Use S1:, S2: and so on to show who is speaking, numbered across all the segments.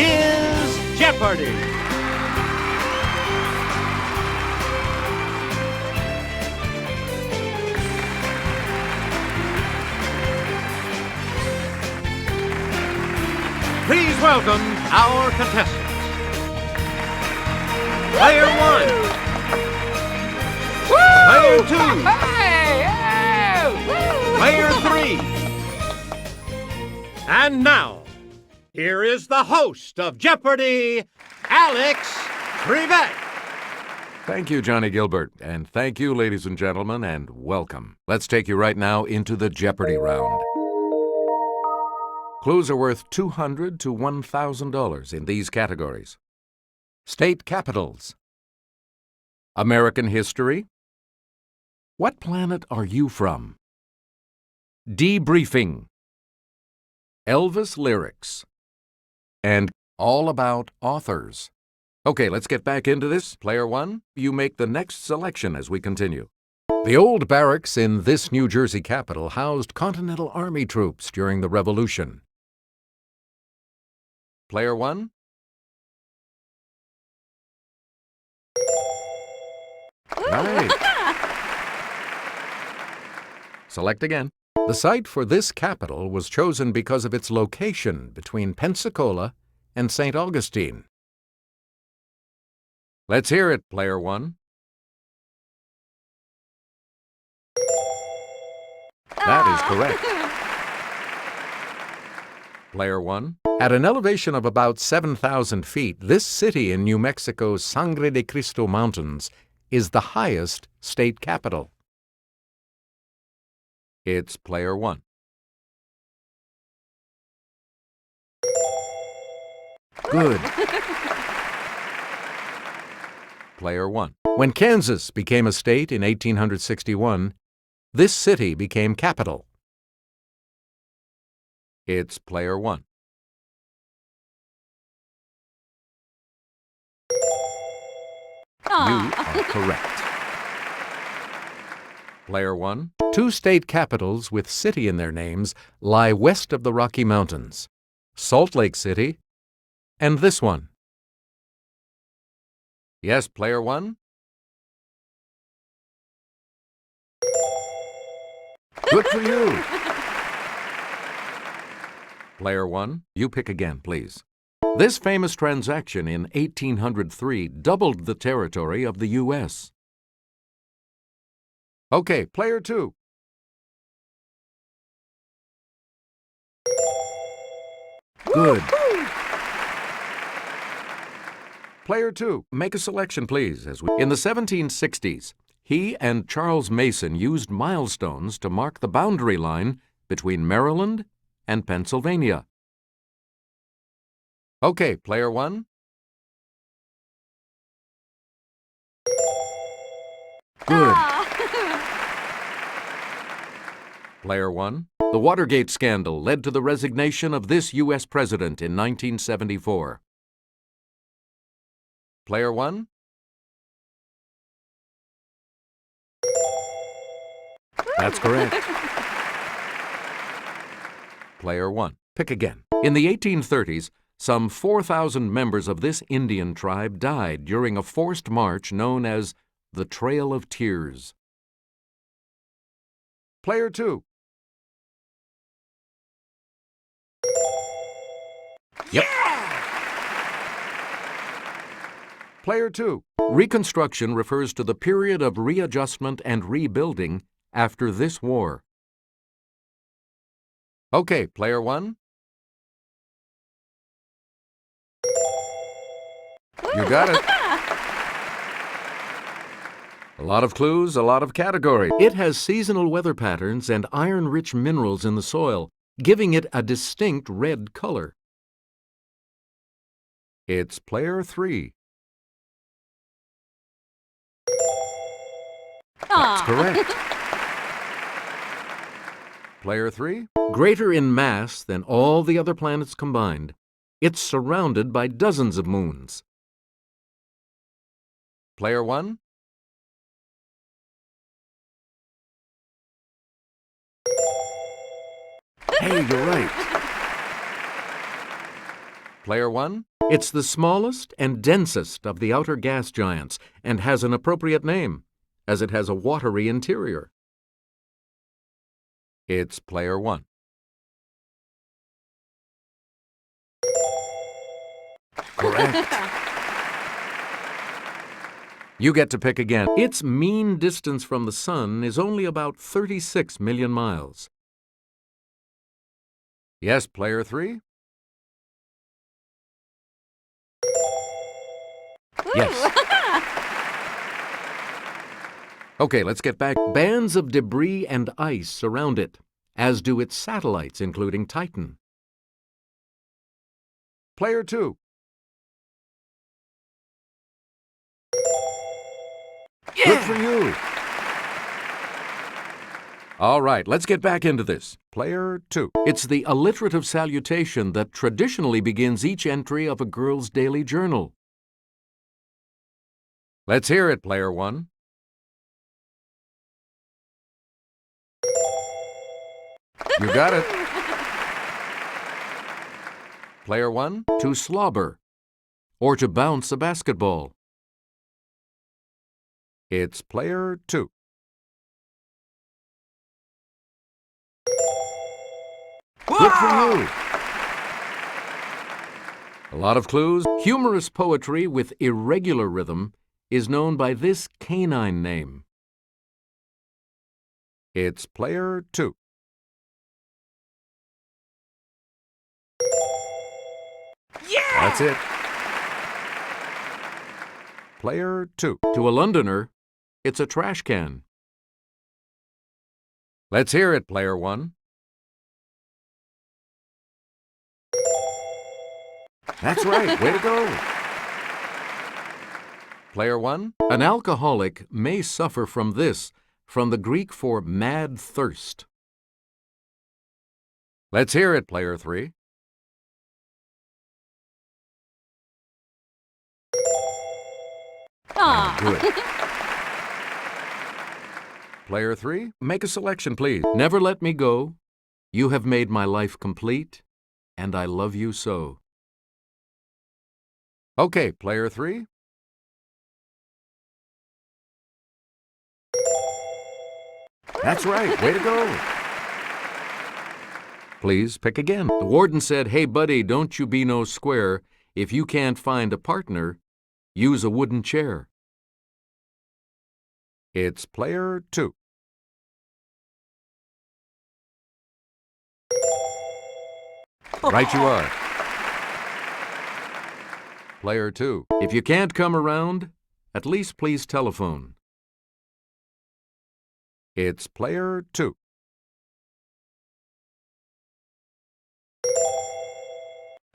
S1: is Jeopardy! Please welcome our contestants. Player 1. Player 2. Player 3. And now, here is the host of Jeopardy, Alex Trebek.
S2: Thank you, Johnny Gilbert, and thank you, ladies and gentlemen, and welcome. Let's take you right now into the Jeopardy round. Clues are worth $200 to $1,000 in these categories: state capitals, American history, what planet are you from, debriefing, Elvis lyrics, and all about authors. Okay, let's get back into this. Player 1, you make the next selection as we continue. The old barracks in this New Jersey capital housed Continental Army troops during the Revolution. Player 1. Right. Select again. The site for this capital was chosen because of its location between Pensacola and St. Augustine. Let's hear it, Player 1. That is correct. Player 1. At an elevation of about 7,000 feet, this city in New Mexico's Sangre de Cristo Mountains is the highest state capital. It's Player 1. Good. Player 1. When Kansas became a state in 1861, this city became capital. It's Player 1. You are correct. Player 1. Two state capitals with city in their names lie west of the Rocky Mountains: Salt Lake City and this one. Yes, Player 1? Good for you. Player 1, you pick again, please. This famous transaction in 1803 doubled the territory of the U.S. Okay, Player 2. Good. Player 2, make a selection, please. In the 1760s, he and Charles Mason used milestones to mark the boundary line between Maryland and Pennsylvania. Okay, Player 1. Good. Player 1. The Watergate scandal led to the resignation of this U.S. president in 1974. Player 1. That's correct. Player 1. Pick again. In the 1830s, some 4,000 members of this Indian tribe died during a forced march known as the Trail of Tears. Player 2. Yep. Player 2. Reconstruction refers to the period of readjustment and rebuilding after this war. Okay, Player 1. You got it. A lot of clues, a lot of category. It has seasonal weather patterns and iron-rich minerals in the soil, giving it a distinct red color. It's Player 3. That's correct. Player 3. Greater in mass than all the other planets combined, it's surrounded by dozens of moons. Player 1. Hey, you're right. Player 1. It's the smallest and densest of the outer gas giants and has an appropriate name, as it has a watery interior. It's Player 1. Correct. You get to pick again. Its mean distance from the Sun is only about 36 million miles. Yes, Player 3? Yes. Okay, let's get back. Bands of debris and ice surround it, as do its satellites, including Titan. Player 2. Yeah. Good for you. All right, let's get back into this. Player 2. It's the alliterative salutation that traditionally begins each entry of a girl's daily journal. Let's hear it, Player 1. You got it. Player 1. To slobber, or to bounce a basketball. It's Player 2. Good for you. A lot of clues. Humorous poetry with irregular rhythm is known by this canine name. It's Player 2. Yeah! That's it. Player 2. To a Londoner, it's a trash can. Let's hear it, Player 1. That's right. Way to go. Player 1. An alcoholic may suffer from this, from the Greek for mad thirst. Let's hear it, Player 3. Good. Player 3, make a selection, please. Never let me go. You have made my life complete, and I love you so. Okay, Player 3. That's right. Way to go. Please pick again. The warden said, "Hey, buddy, don't you be no square. If you can't find a partner, use a wooden chair." It's Player 2. Right you are. Player 2. If you can't come around, at least please telephone. It's Player 2.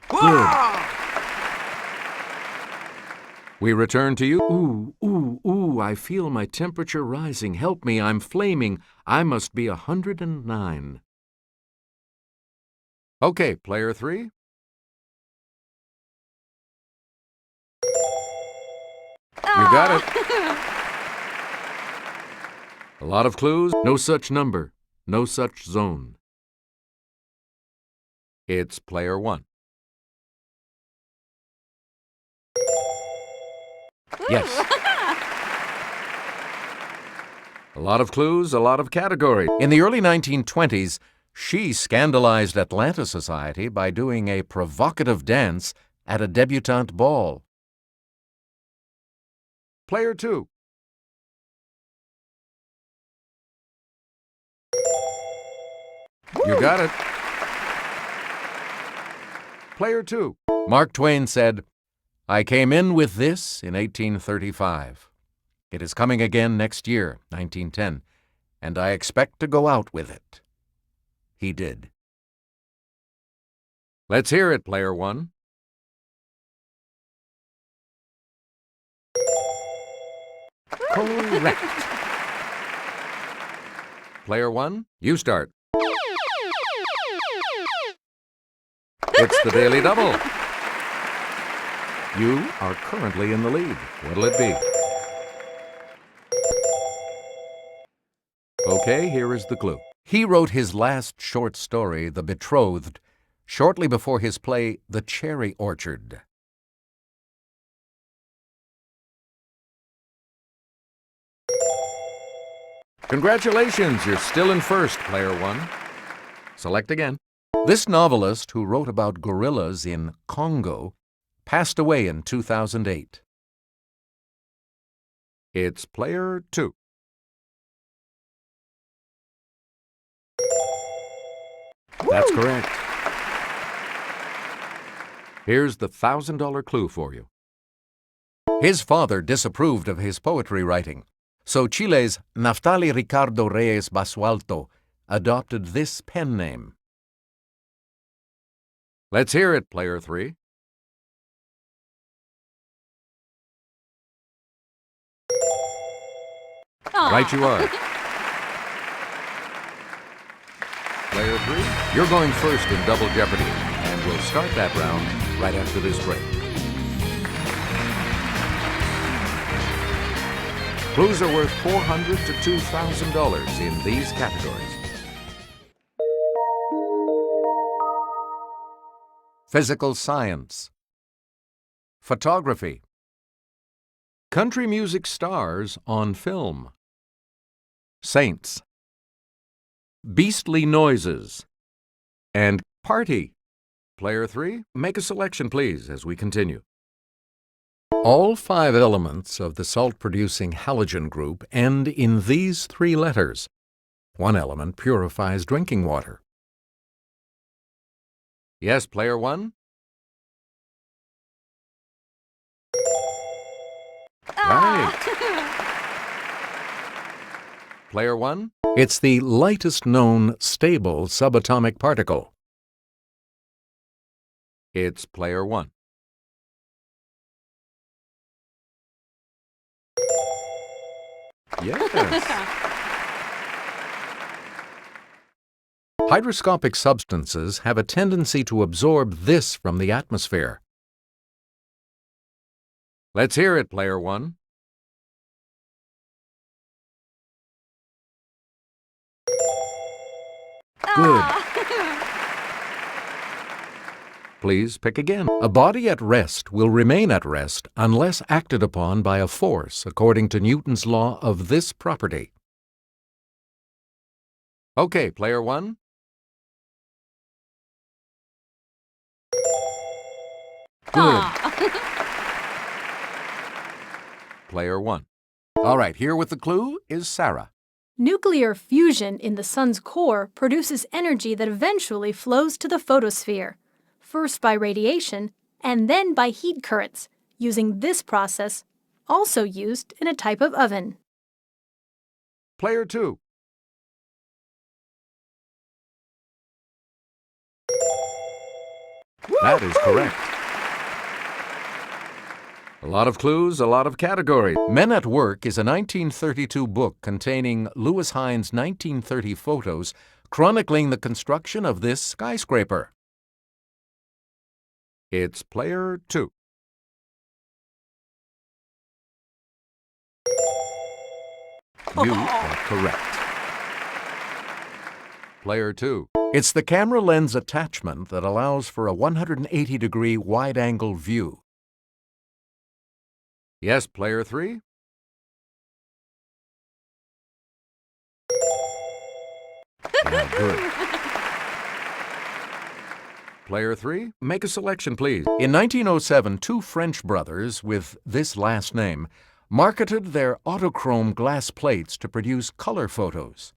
S2: Good. We return to you. Ooh, ooh, ooh, I feel my temperature rising. Help me, I'm flaming. I must be 109. Okay, Player 3. You got it. A lot of clues. No such number. No such zone. It's Player 1. Yes. A lot of clues, a lot of categories. In the early 1920s, she scandalized Atlanta society by doing a provocative dance at a debutante ball. Player 2. You got it. Player 2. Mark Twain said, "I came in with this in 1835. It is coming again next year, 1910, and I expect to go out with it." He did. Let's hear it, Player 1. Correct. Player 1, you start. It's the Daily Double. You are currently in the lead. What'll it be? Okay, here is the clue. He wrote his last short story, The Betrothed, shortly before his play The Cherry Orchard. Congratulations, you're still in first, player one. Select again. This novelist, who wrote about gorillas in Congo, passed away in 2008. It's player two. That's correct. Here's the $1,000 clue for you. His father disapproved of his poetry writing, so Chile's Naftali Ricardo Reyes Basualto adopted this pen name. Let's hear it, player three. Right you are. Player three, you're going first in Double Jeopardy, and we'll start that round right after this break. Clues are worth $400 to $2,000 in these categories. Physical science, photography, country music stars on film, saints, beastly noises, and party. Player three, make a selection, please, as we continue. All 5 elements of the salt-producing halogen group end in these 3 letters. One element purifies drinking water. Yes, player one? Right. Player one? It's the lightest known stable subatomic particle. It's player one. Yes. Hygroscopic substances have a tendency to absorb this from the atmosphere. Let's hear it, player one. Good. Please pick again. A body at rest will remain at rest unless acted upon by a force according to Newton's law of this property. Okay, player one. Good. Player one. All right, here with the clue is Sarah.
S3: Nuclear fusion in the sun's core produces energy that eventually flows to the photosphere, first by radiation and then by heat currents, using this process, also used in a type of oven.
S2: Player two. That is correct. A lot of clues, a lot of categories. Men at Work is a 1932 book containing Lewis Hines' 1930 photos chronicling the construction of this skyscraper. It's player two. You are correct. Player two. It's the camera lens attachment that allows for a 180-degree wide-angle view. Yes, player three? Yeah, good. Player three, make a selection, please. In 1907, 2 French brothers with this last name marketed their autochrome glass plates to produce color photos.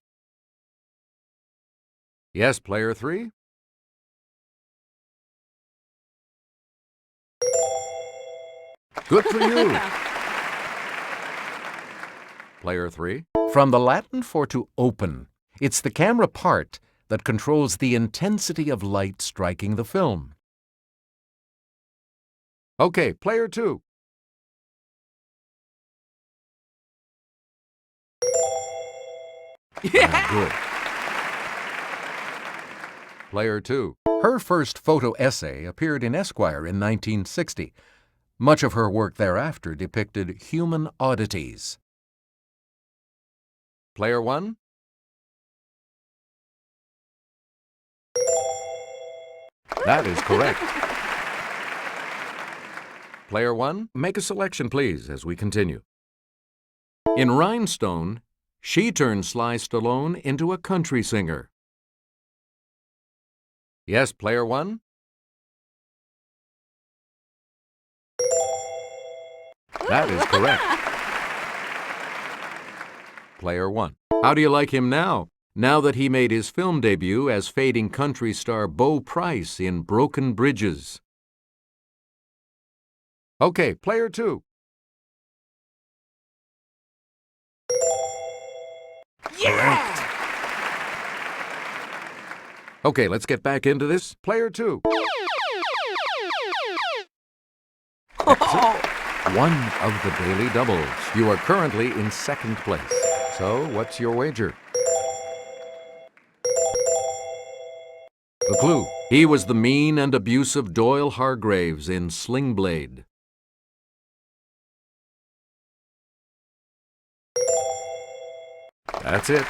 S2: Yes, player three? Good for you. Player three. From the Latin for to open, it's the camera part that controls the intensity of light striking the film. Okay, player two. Yeah, good. Player two. Her first photo essay appeared in Esquire in 1960. Much of her work thereafter depicted human oddities. Player one? That is correct. Player 1, make a selection, please, as we continue. In Rhinestone, she turned Sly Stallone into a country singer. Yes, Player 1? That is correct. Player 1. How do you like him now that he made his film debut as fading country star Bo Price in Broken Bridges? Okay, Player 2. Correct. Okay, let's get back into this. Player 2. One of the daily doubles. You are currently in second place. So, what's your wager? The clue. He was the mean and abusive Doyle Hargraves in Sling Blade. That's it.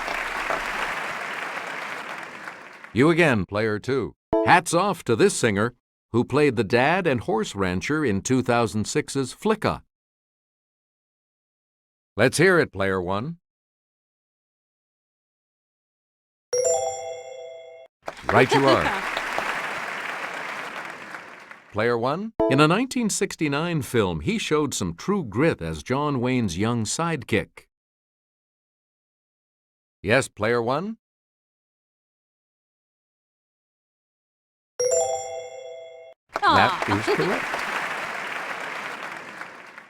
S2: You again, Player 2. Hats off to this singer who played the dad and horse rancher in 2006's Flicka. Let's hear it, Player 1. Right you are. Player 1. In a 1969 film, he showed some true grit as John Wayne's young sidekick. Yes, Player 1? That is correct.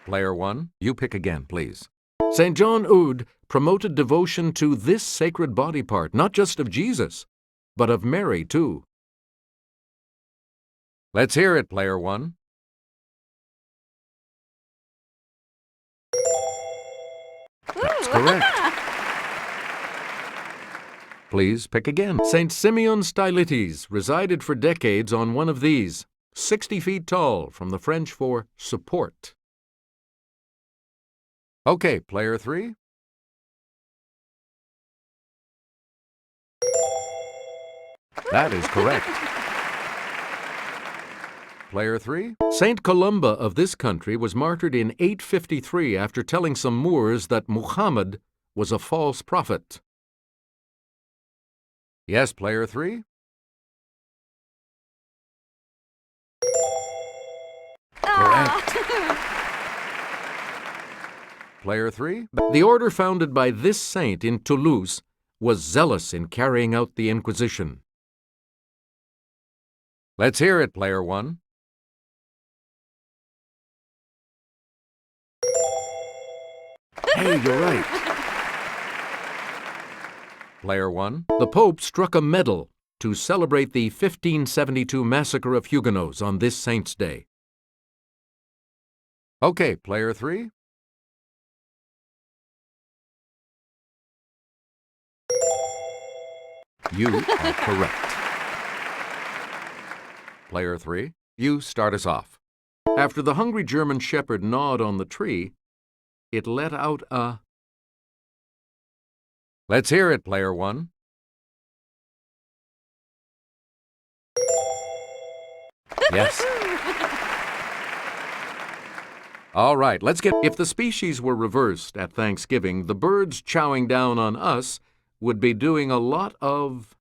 S2: Player 1, you pick again, please. St. John Eudes promoted devotion to this sacred body part, not just of Jesus, but of Mary, too. Let's hear it, Player 1. That's correct. Please pick again. St. Simeon Stylites resided for decades on one of these, 60 feet tall, from the French for support. Okay, Player 3. That is correct. Player 3. Saint Columba of this country was martyred in 853 after telling some Moors that Muhammad was a false prophet. Yes, Player 3? Correct. Player 3? The order founded by this saint in Toulouse was zealous in carrying out the Inquisition. Let's hear it, Player 1. Hey, you're right. Player 1. The Pope struck a medal to celebrate the 1572 massacre of Huguenots on this saint's day. Okay, Player 3. You are correct. Player 3, you start us off. After the hungry German shepherd gnawed on the tree, it let out a... Let's hear it, Player 1. Yes. All right, let's get... If the species were reversed at Thanksgiving, the birds chowing down on us would be doing a lot of...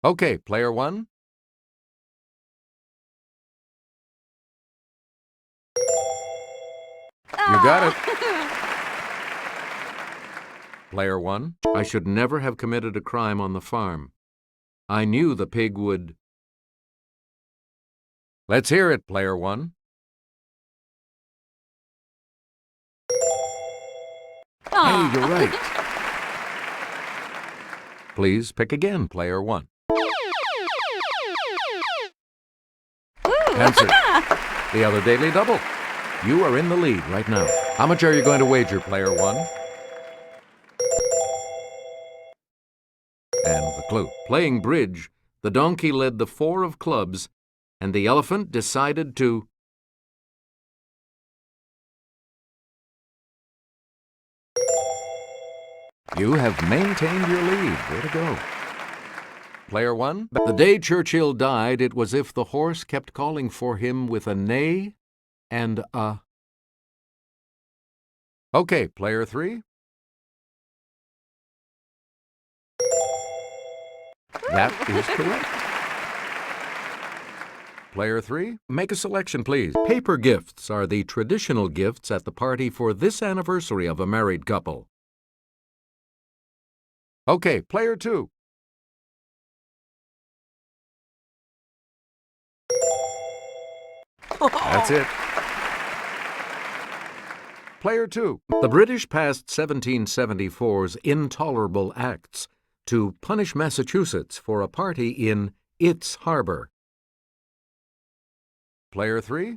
S2: Okay, Player 1. You got it. Player 1. I should never have committed a crime on the farm. I knew the pig would... Let's hear it, Player 1. Hey, you're right. Please pick again, Player 1. Answer. The other daily double. You are in the lead right now. How much are you going to wager, Player 1? And the clue. Playing bridge, the donkey led the 4 of clubs, and the elephant decided to... You have maintained your lead. Way to go. Player 1. The day Churchill died, it was if the horse kept calling for him with a neigh and a... Okay, Player 3. That is correct. Player 3, make a selection, please. Paper gifts are the traditional gifts at the party for this anniversary of a married couple. Okay, Player 2. That's it. Player 2. The British passed 1774's Intolerable Acts to punish Massachusetts for a party in its harbor. Player 3.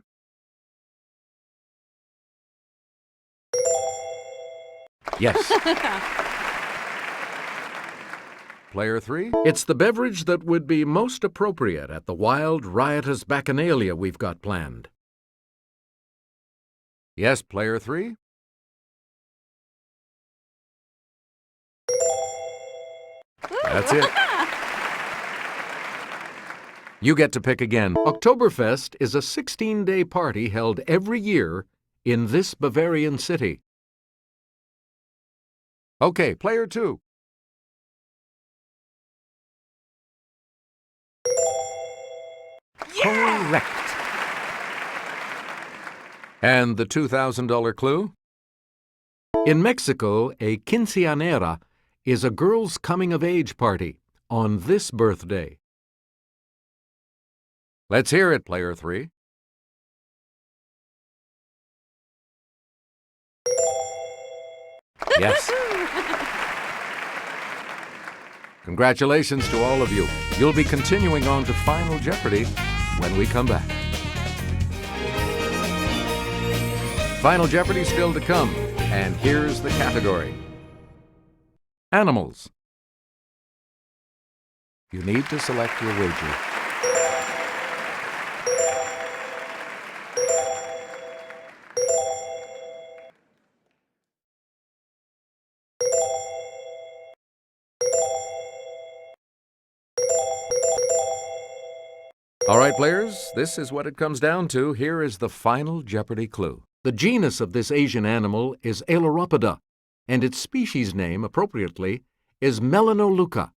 S2: Yes. Player 3. It's the beverage that would be most appropriate at the wild, riotous bacchanalia we've got planned. Yes, Player 3. That's it. You get to pick again. Oktoberfest is a 16-day party held every year in this Bavarian city. Okay, Player 2. Yeah! Correct. And the $2,000 clue? In Mexico, a quinceañera is a girl's coming-of-age party on this birthday. Let's hear it, Player 3. Yes. Congratulations to all of you. You'll be continuing on to Final Jeopardy when we come back. Final Jeopardy still to come, and here's the category. Animals. You need to select your wager. All right, players, this is what it comes down to. Here is the Final Jeopardy clue. The genus of this Asian animal is Ailuropoda, and its species name, appropriately, is Melanoleuca.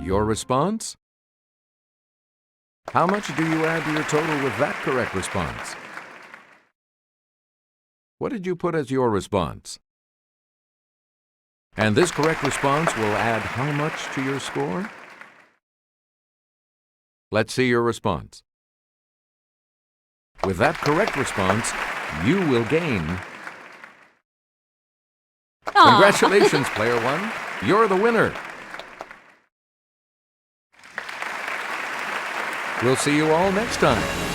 S2: Your response? How much do you add to your total with that correct response? What did you put as your response? And this correct response will add how much to your score? Let's see your response. With that correct response, you will gain. Congratulations, Player 1. You're the winner. We'll see you all next time.